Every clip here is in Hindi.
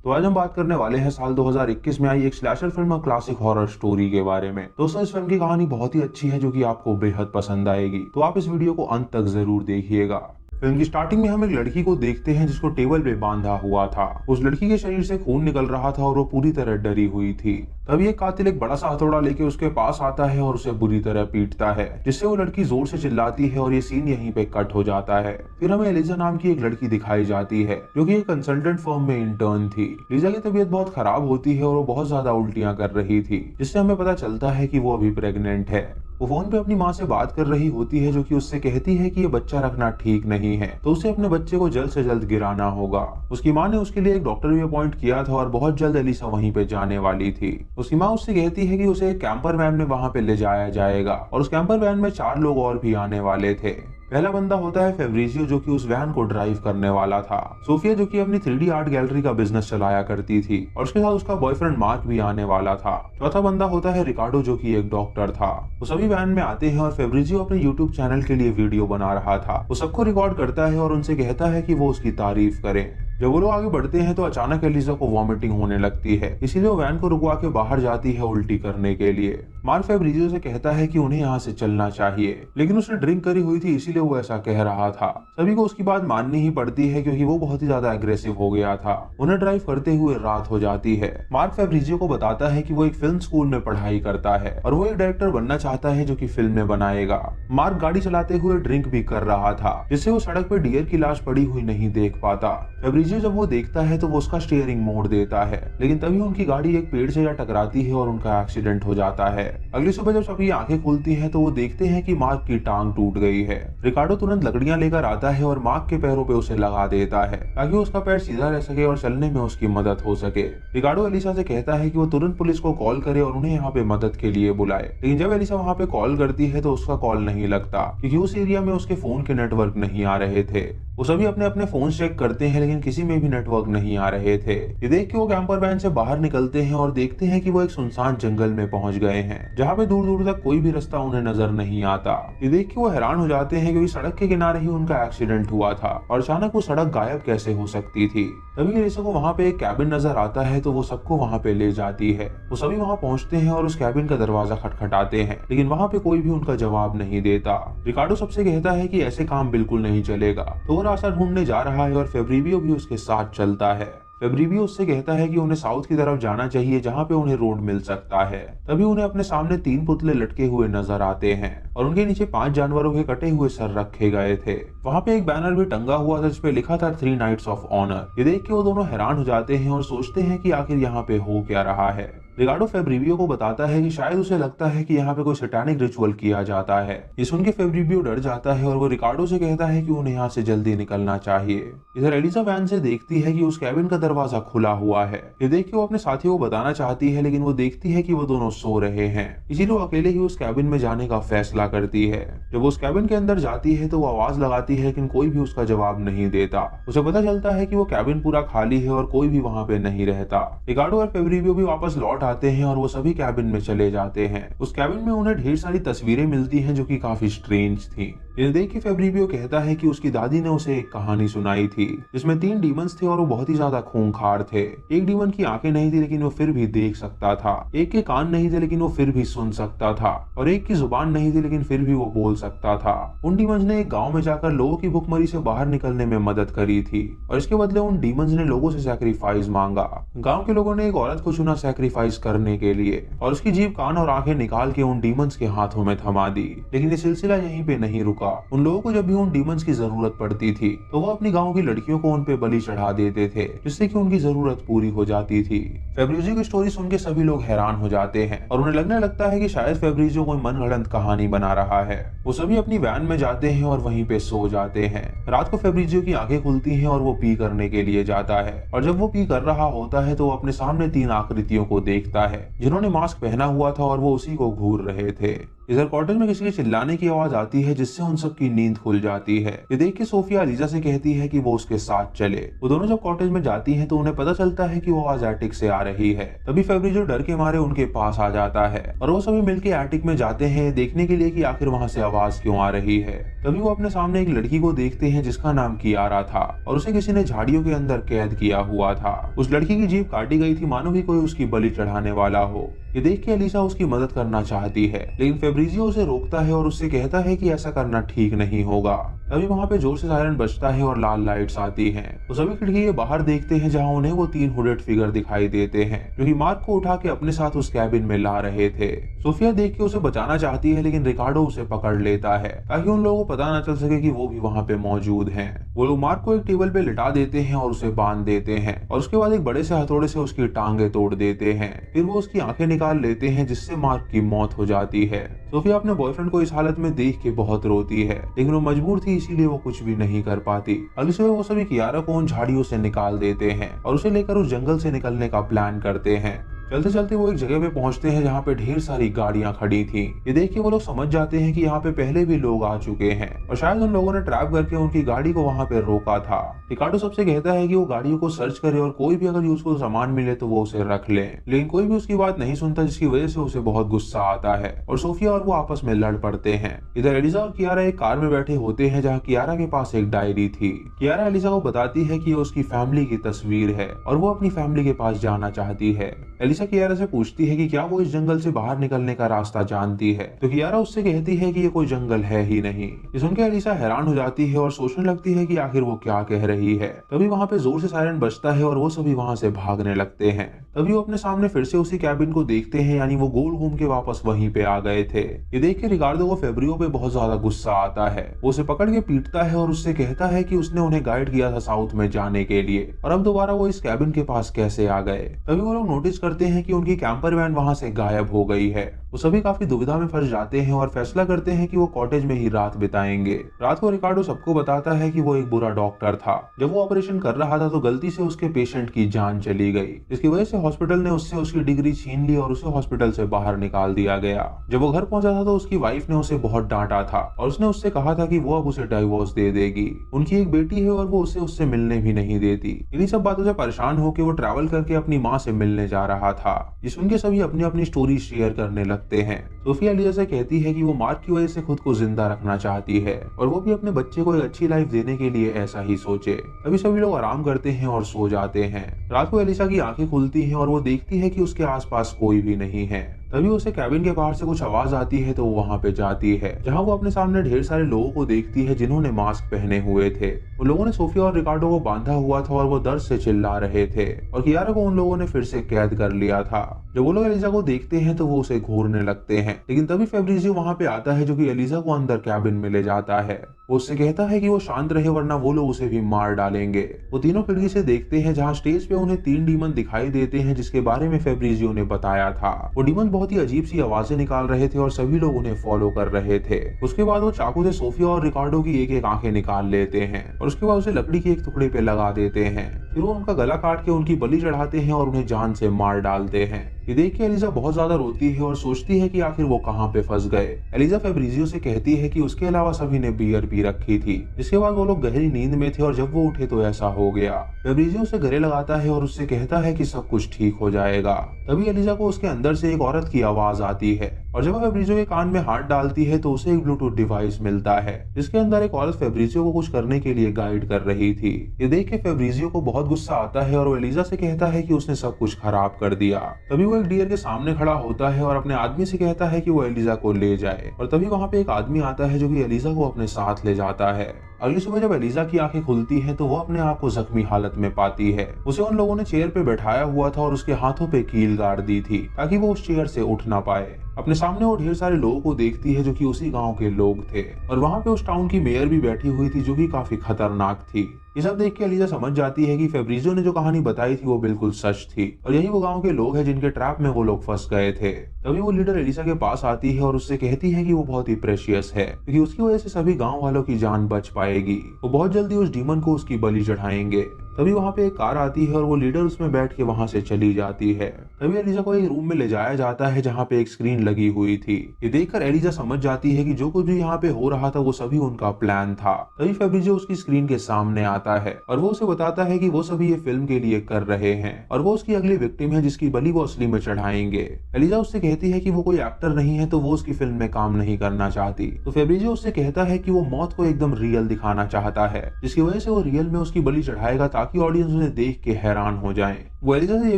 तो आज हम बात करने वाले हैं साल 2021 में आई एक स्लैशर फिल्म और क्लासिक हॉरर स्टोरी के बारे में। दोस्तों, इस फिल्म की कहानी बहुत ही अच्छी है जो कि आपको बेहद पसंद आएगी, तो आप इस वीडियो को अंत तक जरूर देखिएगा। फिल्म की स्टार्टिंग में हम एक लड़की को देखते हैं जिसको टेबल पे बांधा हुआ था। उस लड़की के शरीर से खून निकल रहा था और वो पूरी तरह डरी हुई थी। तभी एक कातिल एक बड़ा सा हथौड़ा लेके उसके पास आता है और उसे बुरी तरह पीटता है, जिससे वो लड़की जोर से चिल्लाती है और ये सीन यहीं पे कट हो जाता है। फिर हमें एलिजा नाम की एक लड़की दिखाई जाती है जो कि एक कंसल्टेंट फर्म में इंटर्न थी। एलिजा की तबीयत बहुत खराब होती है और वो बहुत ज्यादा उल्टियां कर रही थी, जिससे हमें पता चलता है कि वो अभी प्रेग्नेंट है। वो फोन पे अपनी माँ से बात कर रही होती है जो कि उससे कहती है कि ये बच्चा रखना ठीक नहीं है, तो उसे अपने बच्चे को जल्द से जल्द गिराना होगा। उसकी माँ ने उसके लिए एक डॉक्टर भी अपॉइंट किया था और बहुत जल्द एलिसा वहीं पे जाने वाली थी। उसकी माँ उससे कहती है कि उसे एक कैंपर वैन में वहां पे ले जाया जाएगा और उस कैंपर वैन में 4 लोग और भी आने वाले थे। पहला बंदा होता है फेब्रिजियो जो कि उस वैन को ड्राइव करने वाला था। सोफिया जो कि अपनी 3D आर्ट गैलरी का बिजनेस चलाया करती थी और उसके साथ उसका बॉयफ्रेंड मार्क भी आने वाला था। चौथा बंदा होता है रिकार्डो जो कि एक डॉक्टर था। वो सभी वैन में आते हैं और फेब्रिजियो अपने यूट्यूब चैनल के लिए वीडियो बना रहा था। वो सबको रिकॉर्ड करता है और उनसे कहता है कि वो उसकी तारीफ करें। जब वो लोग आगे बढ़ते हैं तो अचानक एलिजा को वॉमिटिंग होने लगती है, इसीलिए वो वैन को रुकवा के बाहर जाती है उल्टी करने के लिए। मार्क फेब्रिजियो से कहता है कि उन्हें यहाँ से चलना चाहिए, लेकिन उसने ड्रिंक करी हुई थी इसीलिए वो ऐसा कह रहा था। सभी को उसकी बात माननी ही पड़ती है क्योंकि वो बहुत ही ज्यादा एग्रेसिव हो गया था। उन्हें ड्राइव करते हुए रात हो जाती है। मार्क फेब्रिजियो को बताता है कि वो एक फिल्म स्कूल में पढ़ाई करता है और वो एक डायरेक्टर बनना चाहता है जो कि फिल्म में बनाएगा। मार्क गाड़ी चलाते हुए ड्रिंक भी कर रहा था, जिससे वो सड़क पर डियर की लाश पड़ी हुई नहीं देख पाता। फेब्रिजियो जब वो देखता है तो वो उसका स्टीयरिंग मोड़ देता है, लेकिन तभी उनकी गाड़ी एक पेड़ से जा टकराती है और उनका एक्सीडेंट हो जाता है। अगली सुबह जब सभी आंखें खुलती हैं तो वो देखते हैं कि मार्क की टांग टूट गई है। रिकार्डो तुरंत लकड़ियां लेकर आता है और मार्क के पैरों पे उसे लगा देता है ताकि उसका पैर सीधा रह सके और चलने में उसकी मदद हो सके। रिकार्डो एलिसा से कहता है कि वो तुरंत पुलिस को कॉल करे और उन्हें यहाँ पे मदद के लिए बुलाए, लेकिन जब एलिसा वहाँ पे कॉल करती है तो उसका कॉल नहीं लगता क्योंकि उस एरिया में उसके फोन के नेटवर्क नहीं आ रहे थे। वो सभी अपने अपने फोन चेक करते हैं लेकिन किसी में भी नेटवर्क नहीं आ रहे थे। ये देख के वो कैंपर वैन से बाहर निकलते हैं और देखते हैं कि वो एक सुनसान जंगल में पहुंच गए हैं जहाँ पे दूर दूर तक कोई भी रास्ता उन्हें नजर नहीं आता। ये देख के वो हैरान हो जाते हैं क्योंकि सड़क के किनारे ही उनका एक्सीडेंट हुआ था और अचानक वो सड़क गायब कैसे हो सकती थी। तभी एलिसा को वहाँ पे एक कैबिन नजर आता है तो वो सबको वहाँ पे ले जाती है। वो सभी वहाँ पहुँचते हैं और उस कैबिन का दरवाजा खटखटाते हैं, लेकिन वहाँ पे कोई भी उनका जवाब नहीं देता। रिकार्डो सबसे कहता है कि ऐसे काम बिल्कुल नहीं चलेगा, तो वो रास्ता ढूंढने जा रहा है और फेब्रिजियो भी उसके साथ चलता है। फेब्रिजियो उससे कहता है कि उन्हें साउथ की तरफ जाना चाहिए जहाँ पे उन्हें रोड मिल सकता है। तभी उन्हें अपने सामने 3 पुतले लटके हुए नजर आते हैं और उनके नीचे 5 जानवरों के कटे हुए सर रखे गए थे। वहाँ पे एक बैनर भी टंगा हुआ था जिसपे लिखा था 3 नाइट्स ऑफ ऑनर। ये देख के वो दोनों हैरान हो जाते हैं और सोचते हैं कि आखिर यहाँ पे हो क्या रहा है। रिकार्डो फेब्रिजियो को बताता है कि शायद उसे लगता है कि यहाँ पे कोई सैटानिक रिचुअल किया जाता है। ये सुन के फेब्रिजियो डर जाता है और वो रिकार्डो से कहता है कि उन्हें यहाँ से जल्दी निकलना चाहिए। इधर एलिसा वैन से देखती है कि उस कैबिन का दरवाजा खुला हुआ है। ये देख के वो अपने साथियों को बताना चाहती है, लेकिन वो देखती है कि वो दोनों सो रहे हैं, इसीलिए वो अकेले ही उस कैबिन में जाने का फैसला करती है। जब वो उस कैबिन के अंदर जाती है तो वो आवाज लगाती है, लेकिन कोई भी उसका जवाब नहीं देता। उसे पता चलता है कि वो कैबिन पूरा खाली है और कोई भी वहाँ पे नहीं रहता। रिकार्डो और फेब्रिजियो भी वापस लौट आते हैं और वो सभी कैबिन में चले जाते हैं। उस कैबिन में उन्हें ढेर सारी तस्वीरें मिलती हैं जो कि काफी स्ट्रेंज थी। ये देख के फेब्रिजियो कहता है कि उसकी दादी ने उसे एक कहानी सुनाई थी जिसमें 3 डीमंस थे और वो बहुत ही ज्यादा खूंखार थे। एक डीमन की आंखें नहीं थी लेकिन वो फिर भी देख सकता था, एक के कान नहीं थे लेकिन वो फिर भी सुन सकता था, और एक की जुबान नहीं थी लेकिन फिर भी वो बोल सकता था। उन डीमंस ने एक गाँव में जाकर लोगों की भुखमरी से बाहर निकलने में मदद करी थी और इसके बदले उन डीमंस ने लोगों से सैक्रिफाइस मांगा। गाँव के लोगों ने एक औरत को चुना सैक्रिफाइस करने के लिए और उसकी जीभ, कान और आंखें निकाल के उन डीमंस के हाथों में थमा दी। लेकिन ये सिलसिला यहीं पे नहीं रुका। उन लोगों को जब भी उन डीमंस की जरूरत पड़ती थी तो वो अपनी गांव की लड़कियों को उन पे बलि चढ़ा देते थे, जिससे कि उनकी जरूरत पूरी हो जाती थी। फेब्रिजियो की स्टोरी सुन के सभी लोग हैरान हो जाते हैं और उन्हें लगने लगता है कि शायद फेब्रिजियो कोई मनगढ़ंत कहानी बना रहा है। वो सभी अपनी वैन में जाते हैं और वहीं पे सो जाते हैं। रात को फेब्रिजियो की आंखें खुलती हैं और वो पी करने के लिए जाता है, और जब वो पी कर रहा होता है तो वो अपने सामने 3 आकृतियों को देखता है जिन्होंने मास्क पहना हुआ था और वो उसी को घूर रहे थे। इधर कॉटेज में किसी के चिल्लाने की आवाज आती है जिससे उन सब की नींद खुल जाती है। ये देख के सोफिया एलिजा से कहती है कि वो उसके साथ चले। वो दोनों जब कॉटेज में जाती हैं तो उन्हें पता चलता है कि वो आवाज एटिक से आ रही है। तभी फेब्रिजो डर के मारे उनके पास आ जाता है और वो सभी मिलकर एटिक में जाते हैं देखने के लिए कि आखिर वहां से आवाज क्यों आ रही है। तभी वो अपने सामने एक लड़की को देखते हैं जिसका नाम कियारा था और उसे किसी ने झाड़ियों के अंदर कैद किया हुआ था। उस लड़की की जीभ काटी गई थी मानो कि कोई उसकी बलि चढ़ाने वाला हो। ये देख के एलिसा उसकी मदद करना चाहती है लेकिन फेब्रिजियो उसे रोकता है और उससे कहता है कि ऐसा करना ठीक नहीं होगा। तभी वहां पे जोर से सायरन बजता है और लाल लाइट्स आती हैं। तो सभी खिड़की के बाहर देखते हैं जहां उन्हें वो 3 हुडेड फिगर दिखाई देते हैं जो कि मार्क को उठा के अपने साथ उस कैबिन में ला रहे थे। सोफिया देख के उसे बचाना चाहती है लेकिन रिकार्डो उसे पकड़ लेता है ताकि उन लोगों को पता न चल सके कि वो भी वहां पे मौजूद हैं। वो लोग मार्क को एक टेबल पे लिटा देते हैं और उसे बांध देते हैं और उसके बाद एक बड़े से हथौड़े से उसकी टांगे तोड़ देते हैं। फिर वो उसकी आंखें निकाल लेते हैं जिससे मार्क की मौत हो जाती है। सोफिया अपने बॉयफ्रेंड को इस हालत में देख के बहुत रोती है लेकिन वो मजबूर थी इसीलिए वो कुछ भी नहीं कर पाती। अगली सुबह वो सभी कियारा को उन झाड़ियों से निकाल देते हैं और उसे लेकर उस जंगल से निकलने का प्लान करते हैं। चलते चलते वो एक जगह पे पहुंचते हैं जहाँ पे ढेर सारी गाड़ियां खड़ी थी। ये देख के वो लोग समझ जाते हैं कि यहाँ पे पहले भी लोग आ चुके हैं और शायद उन लोगों ने ट्रैप करके उनकी गाड़ी को वहाँ पे रोका था। रिकार्डो सबसे कहता है कि वो गाड़ियों को सर्च करे और कोई भी अगर यूजफुल सामान मिले तो वो उसे रख ले, लेकिन कोई भी उसकी बात नहीं सुनता जिसकी वजह से उसे बहुत गुस्सा आता है और सोफिया और वो आपस में लड़ पड़ते हैं। इधर एलिजा और कियारा एक कार में बैठे होते हैं जहाँ कियारा के पास एक डायरी थी। कियारा एलिजा को बताती है कि ये उसकी फैमिली की तस्वीर है और वो अपनी फैमिली के पास जाना चाहती है। एलिसा कियारा से पूछती है कि क्या वो इस जंगल से बाहर निकलने का रास्ता जानती है तो कियारा उससे कहती है कि ये कोई जंगल है ही नहीं। ये सुनकर एलिसा हैरान हो जाती है और सोचने लगती है कि आखिर वो क्या कह रही है। तभी वहाँ पे जोर से सायरन बजता है और वो सभी वहाँ से भागने लगते हैं। तभी वो अपने सामने फिर से उसी कैबिन को देखते हैं यानी वो गोल घूम के वापस वहीं पे आ गए थे। ये देख के रिकार्डो को फेब्रियो पे बहुत ज्यादा गुस्सा आता है। वो उसे पकड़ के पीटता है और उससे कहता है कि उसने उन्हें गाइड किया था साउथ में जाने के लिए और अब दोबारा वो इस कैबिन के पास कैसे आ गए। तभी वो लोग नोटिस करते हैं कि उनकी कैंपर वैन वहां से गायब हो गई है। वो सभी काफी दुविधा में फंस जाते हैं और फैसला करते हैं कि वो कॉटेज में ही रात बिताएंगे। रात को रिकार्डो सबको बताता है कि वो एक बुरा डॉक्टर था। जब वो ऑपरेशन कर रहा था तो गलती से उसके पेशेंट की जान चली गई, इसकी वजह से हॉस्पिटल ने उससे उसकी डिग्री छीन ली और उसे हॉस्पिटल से बाहर निकाल दिया गया। जब वो घर पहुंचा था तो उसकी वाइफ ने उसे बहुत डांटा था और उसने उससे कहा था कि वो अब उसे डाइवोर्स दे देगी। उनकी एक बेटी है और वो उसे उससे मिलने भी नहीं देती। इन्हीं सब बातों से परेशान होकर वो ट्रैवल करके अपनी माँ से मिलने जा रहा था। ये सुन के सभी अपनी अपनी स्टोरी शेयर करने लगते हैं। सोफिया एलिजा से कहती है कि वो मार्क की वजह से खुद को जिंदा रखना चाहती है और वो भी अपने बच्चे को एक अच्छी लाइफ देने के लिए ऐसा ही सोचे। तभी सभी लोग आराम करते हैं और सो जाते हैं। रात को एलिसा की आंखें खुलती हैं और वो देखती है कि उसके आसपास कोई भी नहीं है। तभी उसे कैबिन के बाहर से कुछ आवाज आती है तो वो वहां पे जाती है जहां वो अपने सामने ढेर सारे लोगों को देखती है जिन्होंने मास्क पहने हुए थे। उन लोगों ने सोफिया और रिकार्डो को बांधा हुआ था और वो दर्द से चिल्ला रहे थे और कियारा को उन लोगों ने फिर से कैद कर लिया था। जब वो लोग एलिजा को देखते हैं तो वो उसे घूरने लगते हैं, लेकिन तभी फेब्रिजियो वहां पे आता है जो कि एलिजा को अंदर कैबिन में ले जाता है। वो उससे कहता है कि वो शांत रहे वरना वो लोग उसे भी मार डालेंगे। वो तीनों खिड़की से देखते हैं जहाँ स्टेज पे उन्हें 3 डीमन दिखाई देते हैं जिसके बारे में फेब्रिजियो ने बताया था। वो डीमन बहुत ही अजीब सी आवाजें निकाल रहे थे और सभी लोग उन्हें फॉलो कर रहे थे। उसके बाद वो चाकू से सोफिया और रिकार्डो की एक एक आंखें निकाल लेते हैं और उसके बाद उसे लकड़ी के एक टुकड़े पे लगा देते हैं। फिर वो उनका गला काट के उनकी बलि चढ़ाते हैं और उन्हें जान से मार डालते हैं। ये देख के एलिजा बहुत ज्यादा रोती है और सोचती है कि आखिर वो कहाँ पे फंस गए। एलिजा फेब्रिजियो से कहती है कि उसके अलावा सभी ने बियर पी रखी थी। इसके बाद वो लोग गहरी नींद में थे और जब वो उठे तो ऐसा हो गया। फेब्रिजियो उसे गले लगाता है और उससे कहता है कि सब कुछ ठीक हो जाएगा। तभी एलिजा को उसके अंदर से एक औरत की आवाज आती है और जब फेब्रिजियो के कान में हाथ डालती है तो उसे एक ब्लूटूथ डिवाइस मिलता है जिसके अंदर एक औरत फेब्रिजियो को कुछ करने के लिए गाइड कर रही थी। ये देख के फेब्रिजियो को बहुत गुस्सा आता है और वो एलिजा से कहता है कि उसने सब कुछ खराब कर दिया। तभी वो एक डियर के सामने खड़ा होता है और अपने आदमी से कहता है कि वो एलिजा को ले जाए और तभी वहां पे एक आदमी आता है जो कि एलिजा को अपने साथ ले जाता है। अगली सुबह जब एलिजा की आंखें खुलती हैं तो वो अपने आप को जख्मी हालत में पाती है। उसे उन लोगों ने चेयर पे बैठाया हुआ था और उसके हाथों पे कील गाड़ दी थी ताकि वो उस चेयर से उठ ना पाए। अपने सामने वो ढेर सारे लोगों को देखती है जो कि उसी गांव के लोग थे और वहां पे उस टाउन की मेयर भी बैठी हुई थी जो कि काफी खतरनाक थी। ये सब देख के एलिजा समझ जाती है कि फेब्रिजियो ने जो कहानी बताई थी वो बिल्कुल सच थी और यही वो गांव के लोग हैं जिनके ट्रैप में वो लोग फंस गए थे। तभी वो लीडर एलिजा के पास आती है और उससे कहती है कि वो बहुत ही प्रेशियस है क्योंकि उसकी वजह से सभी गांव वालों की जान बच पाएगी। वो बहुत जल्दी उस डीमन को उसकी बलि चढ़ाएंगे। तभी वहाँ पे एक कार आती है और वो लीडर उसमें बैठ के वहाँ से चली जाती है। तभी एलिजा को एक रूम में ले जाया जाता है जहाँ पे एक स्क्रीन लगी हुई थी। ये देखकर एलिजा समझ जाती है कि जो कुछ भी यहाँ पे हो रहा था वो सभी उनका प्लान था। तभी फेब्रिजियो उसकी स्क्रीन के सामने आता है और वो उसे बताता है कि वो सभी ये फिल्म के लिए कर रहे हैं और वो उसकी अगली विक्टिम है जिसकी बलि वो असली में चढ़ाएंगे। एलिजा उससे कहती है कि वो कोई एक्टर नहीं है तो वो उसकी फिल्म में काम नहीं करना चाहती। तो फेब्रिजियो उससे कहता है कि वो मौत को एकदम रियल दिखाना चाहता है, जिसकी वजह से वो रियल में उसकी बलि चढ़ाएगा ताकि ऑडियंस उसे देख के हैरान हो जाए। वो एलिजा से ये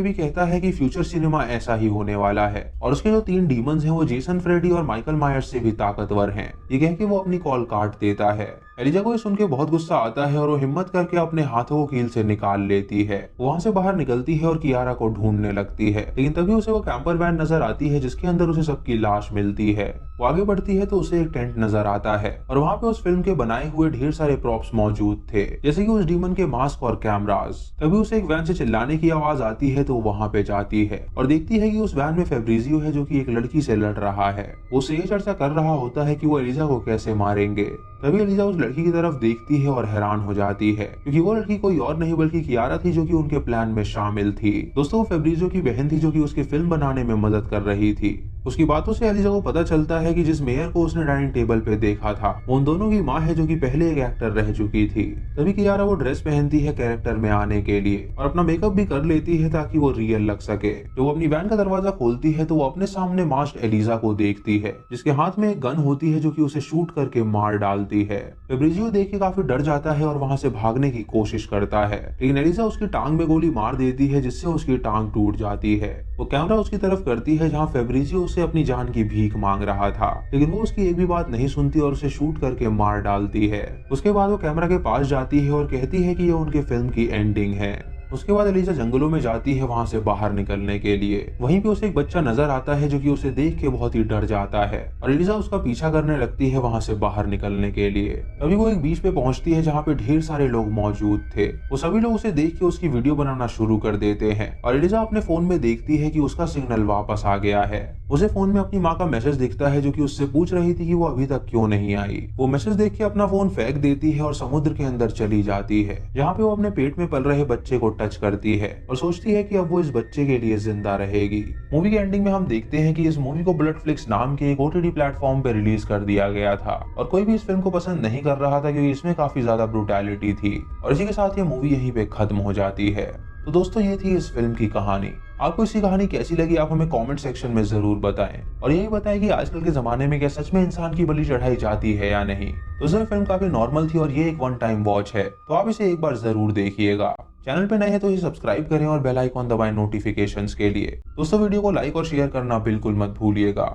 भी कहता है कि फ्यूचर सिनेमा ऐसा ही होने वाला है और उसके जो 3 डीमंस हैं वो जेसन, फ्रेडी और माइकल मायर्स से भी ताकतवर हैं। ये कह के वो अपनी कॉल काट देता है। एलिजा को ये सुन के बहुत गुस्सा आता है और वो हिम्मत करके अपने हाथों को कील से निकाल लेती है। वो वहाँ से बाहर निकलती है और कियारा को ढूंढने लगती है, लेकिन तभी उसे वो कैंपर वैन नजर आती है जिसके अंदर उसे सबकी लाश मिलती है। वो आगे बढ़ती है तो उसे एक टेंट नजर आता है और वहाँ पे उस फिल्म के बनाए हुए ढेर सारे प्रॉप्स मौजूद थे, जैसे कि उस डीमन के मास्क और कैमरास। तभी उसे एक वैन से चिल्लाने की आवाज आती है तो वो वहाँ पे जाती है और देखती है कि उस वैन में फेब्रिजियो है जो कि एक लड़की से लड़ रहा है। वो उससे ये चर्चा कर रहा होता है कि वो एलिजा को कैसे मारेंगे। तभी एलिजा उस लड़की की तरफ देखती है और हैरान हो जाती है क्योंकि वो लड़की कोई और नहीं बल्कि कियारा थी जो कि उनके प्लान में शामिल थी। दोस्तों, वो फेब्रिजियो की बहन थी जो कि उसकी फिल्म बनाने में मदद कर रही थी। उसकी बातों से एलिजा को पता चलता है कि जिस मेयर को उसने डाइनिंग टेबल पे देखा था वो उन दोनों की माँ है जो कि पहले एक एक्टर रह चुकी थी। तभी कियारा वो ड्रेस पहनती है कैरेक्टर में आने के लिए और अपना मेकअप भी कर लेती है ताकि वो रियल लग सके। जब वो अपनी वैन का दरवाजा खोलती है तो वो अपने सामने मास्क्ड एलिजा को देखती है जिसके हाथ में एक गन होती है जो कि उसे शूट करके मार डालती है। फेब्रिजियो देख के काफी डर जाता है और वहां से भागने की कोशिश करता है, लेकिन एलिजा उसकी टांग में गोली मार देती है जिससे उसकी टांग टूट जाती है। वो कैमरा उसकी तरफ करती है जहां फेब्रिजियो उसे अपनी जान की भीख मांग रहा था, लेकिन वो उसकी एक भी बात नहीं सुनती और उसे शूट करके मार डालती है। उसके बाद वो कैमरा के पास जाती है और कहती है कि ये उनके फिल्म की एंडिंग है। उसके बाद एलिजा जंगलों में जाती है वहां से बाहर निकलने के लिए। वहीं पे उसे एक बच्चा नजर आता है जो कि उसे देख के बहुत ही डर जाता है और एलिजा उसका पीछा करने लगती है वहां से बाहर निकलने के लिए। तभी वो एक बीच पे पहुंचती है जहाँ पे ढेर सारे लोग मौजूद थे। वो सभी लोग उसे देख के उसकी वीडियो बनाना शुरू कर देते हैं और एलिजा अपने फोन में देखती है कि उसका सिग्नल वापस आ गया है। उसे फोन में अपनी माँ का मैसेज दिखता है जो कि उससे पूछ रही थी कि वो अभी तक क्यों नहीं आई। वो मैसेज देख के अपना फोन फेंक देती है और समुद्र के अंदर चली जाती है जहाँ पे वो अपने पेट में पल रहे बच्चे को टच करती है और सोचती है कि अब वो इस बच्चे के लिए जिंदा रहेगी। मूवी के एंडिंग में हम देखते हैं कि इस मूवी को ब्लड फ्लिक्स नाम के एक OTT प्लेटफॉर्म पे रिलीज कर दिया गया था और कोई भी इस फिल्म को पसंद नहीं कर रहा था क्योंकि इसमें काफी ज्यादा ब्रुटैलिटी थी। और इसी के साथ ये मूवी यहीं पे खत्म हो जाती है। तो दोस्तों, ये थी इस फिल्म की कहानी। आपको इसकी कहानी कैसी लगी आप हमें कमेंट सेक्शन में जरूर बताएं और यही बताएं कि आजकल के जमाने में क्या सच में इंसान की बलि चढ़ाई जाती है या नहीं। दोस्तों, फिल्म काफी नॉर्मल थी और ये एक वन टाइम वॉच है, तो आप इसे एक बार जरूर देखिएगा। चैनल पे नए हैं तो इसे सब्सक्राइब करें और बेल आइकॉन दबाएं नोटिफिकेशंस के लिए। दोस्तों, वीडियो को लाइक और शेयर करना बिल्कुल मत भूलिएगा।